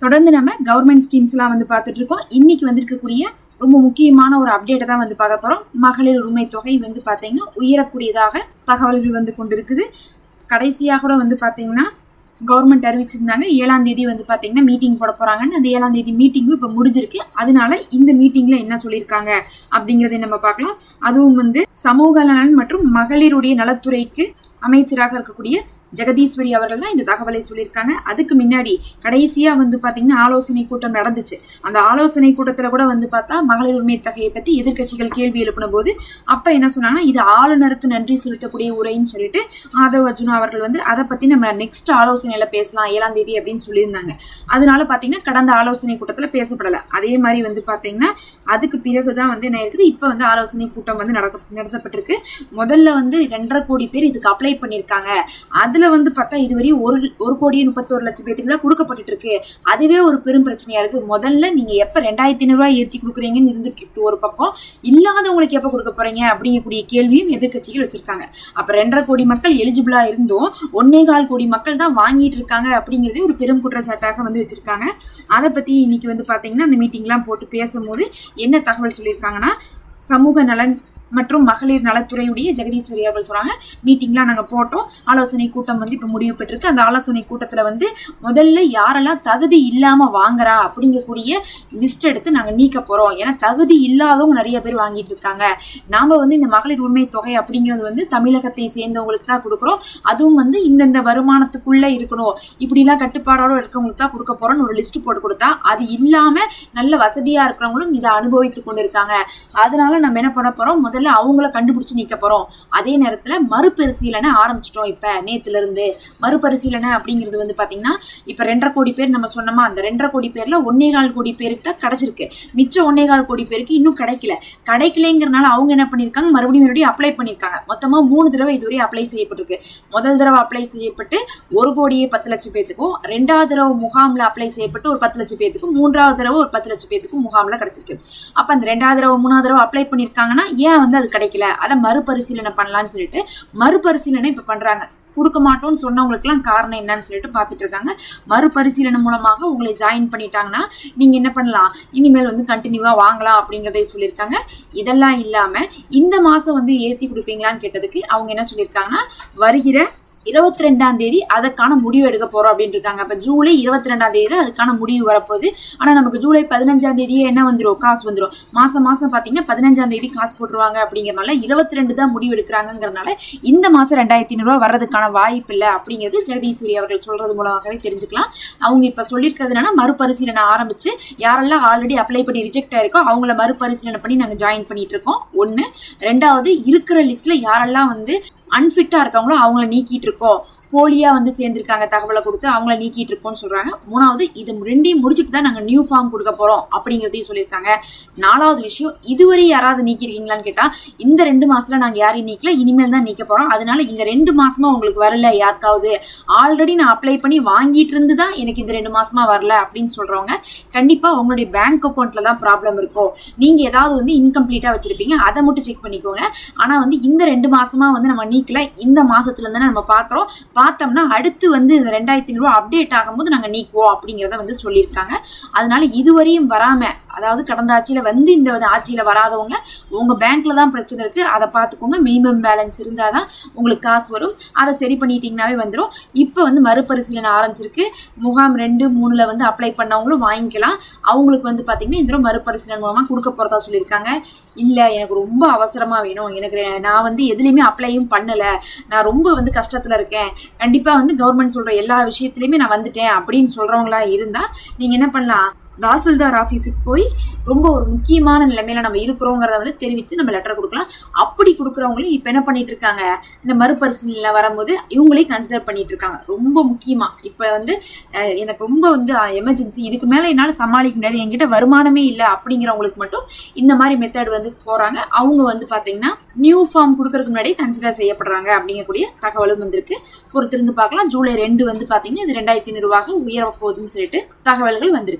தொடர்ந்து நம்ம government schemes எல்லாம் வந்து பார்த்துட்டு இருக்கோம். இன்னைக்கு வந்திருக்கக்கூடிய ரொம்ப முக்கியமான ஒரு அப்டேட்டை தான் வந்து பார்க்க போறோம். மகளிர் உரிமை தொகை வந்து பார்த்தீங்கன்னா உயரக்கூடியதாக தகவல்கள் வந்து கொண்டிருக்குது. கடைசியாக கூட வந்து பார்த்தீங்கன்னா கவர்மெண்ட் அறிவிச்சிருந்தாங்க 7ஆம் தேதி வந்து பார்த்தீங்கன்னா மீட்டிங் போட போறாங்கன்னு. அந்த 7ஆம் தேதி மீட்டிங்கும் இப்போ முடிஞ்சிருக்கு. அதனால இந்த மீட்டிங்ல என்ன சொல்லியிருக்காங்க அப்படிங்கிறதை நம்ம பார்க்கலாம். அதுவும் வந்து சமூக நலன் மற்றும் மகளிருடைய நலத்துறைக்கு அமைச்சராக இருக்கக்கூடிய ஜெகதீஸ்வரி அவர்கள் தான் இந்த தகவலை சொல்லியிருக்காங்க. அதுக்கு முன்னாடி கடைசியா வந்து பாத்தீங்கன்னா ஆலோசனை கூட்டம் நடந்துச்சு. அந்த ஆலோசனை கூட்டத்துல கூட வந்து பார்த்தா மகளிர் உரிமை தொகையை பத்தி எதிர்கட்சிகள் கேள்வி எழுப்பின போது அப்ப என்ன சொன்னாங்கன்னா இது ஆளுநருக்கு நன்றி செலுத்தக்கூடிய உரைன்னு சொல்லிட்டு ஆதவ் அர்ஜுனா அவர்கள் வந்து அதை பத்தி நம்ம நெக்ஸ்ட் ஆலோசனையில பேசலாம் 7ஆம் தேதி அப்படின்னு சொல்லியிருந்தாங்க. அதனால பாத்தீங்கன்னா கடந்த ஆலோசனை கூட்டத்துல பேசப்படல. அதே மாதிரி வந்து பாத்தீங்கன்னா அதுக்கு பிறகுதான் வந்து என்ன இருக்குது, இப்ப வந்து ஆலோசனை கூட்டம் வந்து நடத்தப்பட்டிருக்கு. முதல்ல வந்து 2.5 கோடி பேர் இதுக்கு அப்ளை பண்ணிருக்காங்க. அதுல வந்து பார்த்தா இதுவரை 1,31,00,000 பேருக்கு தான் கொடுக்கப்பட்டு இருக்கு. அதுவே ஒரு பெரும் பிரச்சனையா இருக்கு. முதல்ல நீங்க எப்ப 2,500 ரூபாய் ஏற்றி கொடுக்குறீங்கன்னு இருந்துட்டு இருக்கு ஒரு பக்கம், இல்லாதவங்களுக்கு எப்ப கொடுக்க போறீங்க அப்படிங்கக்கூடிய கேள்வியும் எதிர்கட்சிகள் வச்சிருக்காங்க. அப்ப 2.5 கோடி மக்கள் எலிஜிபிளா இருந்தும் 1.25 கோடி மக்கள் தான் வாங்கிட்டு இருக்காங்க அப்படிங்கறதே ஒரு பெரும் குற்றச்சாட்டாக வந்து வச்சிருக்காங்க. அதை பத்தி இன்னைக்கு வந்து பாத்தீங்கன்னா அந்த மீட்டிங் எல்லாம் போட்டு பேசும்போது என்ன தகவல் சொல்லியிருக்காங்கன்னா, சமூக நலன் மற்றும் மகளிர் நலத்துறையுடைய ஜெகதீஸ்வரி அவர்கள் சொல்றாங்க, மீட்டிங்லாம் நாங்க போட்டோம், ஆலோசனை கூட்டம் வந்து இப்ப முடிவு பெற்றிருக்கு. அந்த ஆலோசனை கூட்டத்துல வந்து முதல்ல யாரெல்லாம் தகுதி இல்லாம வாங்குறா அப்படிங்கக்கூடிய லிஸ்ட் எடுத்து நாங்க நீக்க போறோம். ஏன்னா தகுதி இல்லாதவங்க நிறைய பேர் வாங்கிட்டு இருக்காங்க. நாம வந்து இந்த மகளிர் உரிமை தொகை அப்படிங்கிறது வந்து தமிழகத்தை சேர்ந்தவங்களுக்கு தான் கொடுக்குறோம். அதுவும் வந்து இந்தந்த வருமானத்துக்குள்ள இருக்கணும், இப்படி எல்லாம் கட்டுப்பாடோட இருக்கிறவங்களுக்கு தான் கொடுக்க போறோம்னு ஒரு லிஸ்ட் போட்டு கொடுத்தா, அது இல்லாம நல்ல வசதியா இருக்கிறவங்களும் இதை அனுபவித்து கொண்டு இருக்காங்க. அதனால நம்ம என்ன பண்ண போறோம், முதல்ல அவங்கள கண்டுபிடிச்சு நீக்க போறோம். அதே நேரத்துல மறுபரிசீலனை ஆரம்பிச்சிட்டோம். இப்ப நேத்துல இருந்து மறுபரிசீலனை அப்படிங்கிறது வந்து பாத்தீங்கன்னா இப்ப 2.5 கோடி பேர் நம்ம சொன்னோமா, அந்த 2.5 கோடி பேர்ல 1.25 கோடி பேருக்கு தான் கிடைச்சிருக்கு. மிச்சம் 1.25 கோடி பேருக்கு இன்னும் கிடைக்கலங்கிறனால அவங்க என்ன பண்ணிருக்காங்க, மறுபடியும் அப்ளை பண்ணிருக்காங்க. மொத்தமா 3 தடவை இதுவரை அப்ளை செய்யப்பட்டிருக்கு. முதல் தடவை அப்ளை செய்யப்பட்டு 1,10,00,000 பேத்துக்கும், 2வது தடவை முகாம்ல அப்ளை செய்யப்பட்டு ஒரு 10,00,000 பேத்துக்கும், 3வது தடவை ஒரு 10,00,000 பேத்துக்கும் முகாம்ல கிடைச்சிருக்கு. அப்ப அந்த 2வது தடவை 3வது தடவை அப்ளை பண்ணிருக்காங்கன்னா ஏன் வந்து அது கிடைக்கல, அதை மறுபரிசீலனை பண்ணலாம்னு சொல்லிட்டு மறுபரிசீலனை இப்ப பண்றாங்க. கொடுக்க மாட்டோம்னு சொன்னவங்களுக்கு எல்லாம் காரணம் என்னன்னு சொல்லிட்டு பாத்துட்டு இருக்காங்க. மறுபரிசீலனை மூலமாக உங்களை ஜாயின் பண்ணிட்டாங்கன்னா நீங்க என்ன பண்ணலாம், இனிமேல் வந்து கண்டினியூவா வாங்கலாம் அப்படிங்கறதை சொல்லியிருக்காங்க. இதெல்லாம் இல்லாம இந்த மாசம் வந்து ஏத்தி கொடுப்பீங்களான்னு கேட்டதுக்கு அவங்க என்ன சொல்லியிருக்காங்கன்னா, வருகிற 22ஆம் தேதி அதற்கான முடிவு எடுக்க போறோம் அப்படின்னு இருக்காங்க. அப்ப ஜூலை 22ஆம் தேதி அதுக்கான முடிவு வரப்போகுது. ஆனா நமக்கு ஜூலை 15ஆம் தேதியே என்ன வந்துடும், காசு வந்துடும். மாசம் பாத்தீங்கன்னா 15ஆம் தேதி காசு போட்டுருவாங்க. அப்படிங்கறதுனால 22 தான் முடிவு எடுக்கிறாங்கிறதுனால இந்த மாசம் 2,500 ரூபாய் வர்றதுக்கான வாய்ப்பு இல்லை அப்படிங்கிறது ஜெகதீஸ்வரி அவர்கள் சொல்றது மூலமாகவே தெரிஞ்சுக்கலாம். அவங்க இப்ப சொல்லியிருக்கிறதுனா மறுபரிசீலனை ஆரம்பிச்சு யாரெல்லாம் ஆல்ரெடி அப்ளை பண்ணி ரிஜெக்ட் ஆயிருக்கோ அவங்கள மறுபரிசீலனை பண்ணி நாங்க ஜாயின் பண்ணிட்டு இருக்கோம். 1. 2வது இருக்கிற லிஸ்ட்ல யாரெல்லாம் வந்து அன்ஃபிட்டா இருக்காங்களோ அவங்கள நீக்கிட்டு இருக்கோம், போலியா வந்து சேர்ந்திருக்காங்க தகவலை கொடுத்து அவங்கள நீக்கிட்டு இருக்கோம்னு சொல்றாங்க. 3வது இது 2ஐயும் முடிச்சுட்டு தான் நாங்க நியூ ஃபார்ம் கொடுக்க போறோம் அப்படிங்கறதையும் சொல்லியிருக்காங்க. 4வது விஷயம், இதுவரை யாராவது நீக்கிருக்கீங்களான்னு கேட்டா இந்த 2 மாசத்துல நாங்க யாரையும் நீக்கல, இனிமேல் தான் நீக்க போறோம். அதனால இந்த 2 மாசமா உங்களுக்கு வரல, யாருக்காவது ஆல்ரெடி நான் அப்ளை பண்ணி வாங்கிட்டு இருந்துதான் எனக்கு இந்த 2 மாசமா வரல அப்படின்னு சொல்றவங்க கண்டிப்பா உங்களுடைய பேங்க் அக்கௌண்ட்ல தான் ப்ராப்ளம் இருக்கும். நீங்க ஏதாவது வந்து இன்கம்ப்ளீட்டா வச்சிருப்பீங்க, அதை மட்டும் செக் பண்ணிக்கோங்க. ஆனா வந்து இந்த 2 மாசமா வந்து நம்ம நீக்கல, இந்த மாசத்துல இருந்து நம்ம பாக்குறோம், பார்த்தோம்னா அடுத்து வந்து 2,500 ரூபாய் அப்டேட் ஆகும்போது நாங்க நீக்குவோம் அப்படிங்கறத வந்து சொல்லியிருக்காங்க. அதனால இதுவரையும் வராம, அதாவது கடந்த ஆட்சியில வந்து இந்த ஆட்சியில வராதவங்க உங்க பேங்க்ல தான் பிரச்சனை இருக்கு, அதை பார்த்துக்கோங்க. மினிமம் பேலன்ஸ் இருந்தாதான் உங்களுக்கு காசு வரும், அதை சரி பண்ணிட்டீங்கன்னாவே வந்துடும். இப்ப வந்து மறுபரிசீலனை ஆரம்பிச்சிருக்கு. முகாம் 2, 3ல வந்து அப்ளை பண்ணவங்களும் வாங்கிக்கலாம். அவங்களுக்கு வந்து பாத்தீங்கன்னா இந்த மறுபரிசீலனை மூலமா கொடுக்க போறதா சொல்லியிருக்காங்க. இல்ல எனக்கு ரொம்ப அவசரமா வேணும், எனக்கு நான் வந்து எதுலையுமே அப்ளையும் பண்ணல, நான் ரொம்ப வந்து கஷ்டத்துல இருக்கேன், கண்டிப்பா வந்து கவர்மெண்ட் சொல்ற எல்லா விஷயத்திலயுமே நான் வந்துட்டேன் அப்படின்னு சொல்றவங்களா இருந்தா நீங்க என்ன பண்ணலாம், தாசில்தார் ஆபீஸுக்கு போய் ரொம்ப ஒரு முக்கியமான நிலைமையில நம்ம இருக்கிறோங்கிறத வந்து தெரிவிச்சு நம்ம லெட்டர் கொடுக்கலாம். அப்படி கொடுக்குறவங்களையும் இப்ப என்ன பண்ணிட்டு இருக்காங்க, இந்த மறுபரிசீலனை வரும்போது இவங்களையும் கன்சிடர் பண்ணிட்டு இருக்காங்க. ரொம்ப முக்கியமா இப்ப வந்து எனக்கு ரொம்ப வந்து எமர்ஜென்சி, இதுக்கு மேல என்னால சமாளிக்க முடியாது, என்கிட்ட வருமானமே இல்லை அப்படிங்கிறவங்களுக்கு மட்டும் இந்த மாதிரி மெத்தட் வந்து போறாங்க. அவங்க வந்து பாத்தீங்கன்னா நியூ ஃபார்ம் கொடுக்கறதுக்கு முன்னாடி கன்சிடர் செய்யப்படுறாங்க அப்படிங்கக்கூடிய தகவலும் வந்திருக்கு. பொறுத்திருந்து பார்க்கலாம். ஜூலை 2 வந்து பாத்தீங்கன்னா இது 2,500 ரூபாய் உயர போகுதுன்னு சொல்லிட்டு தகவல்கள் வந்திருக்கு.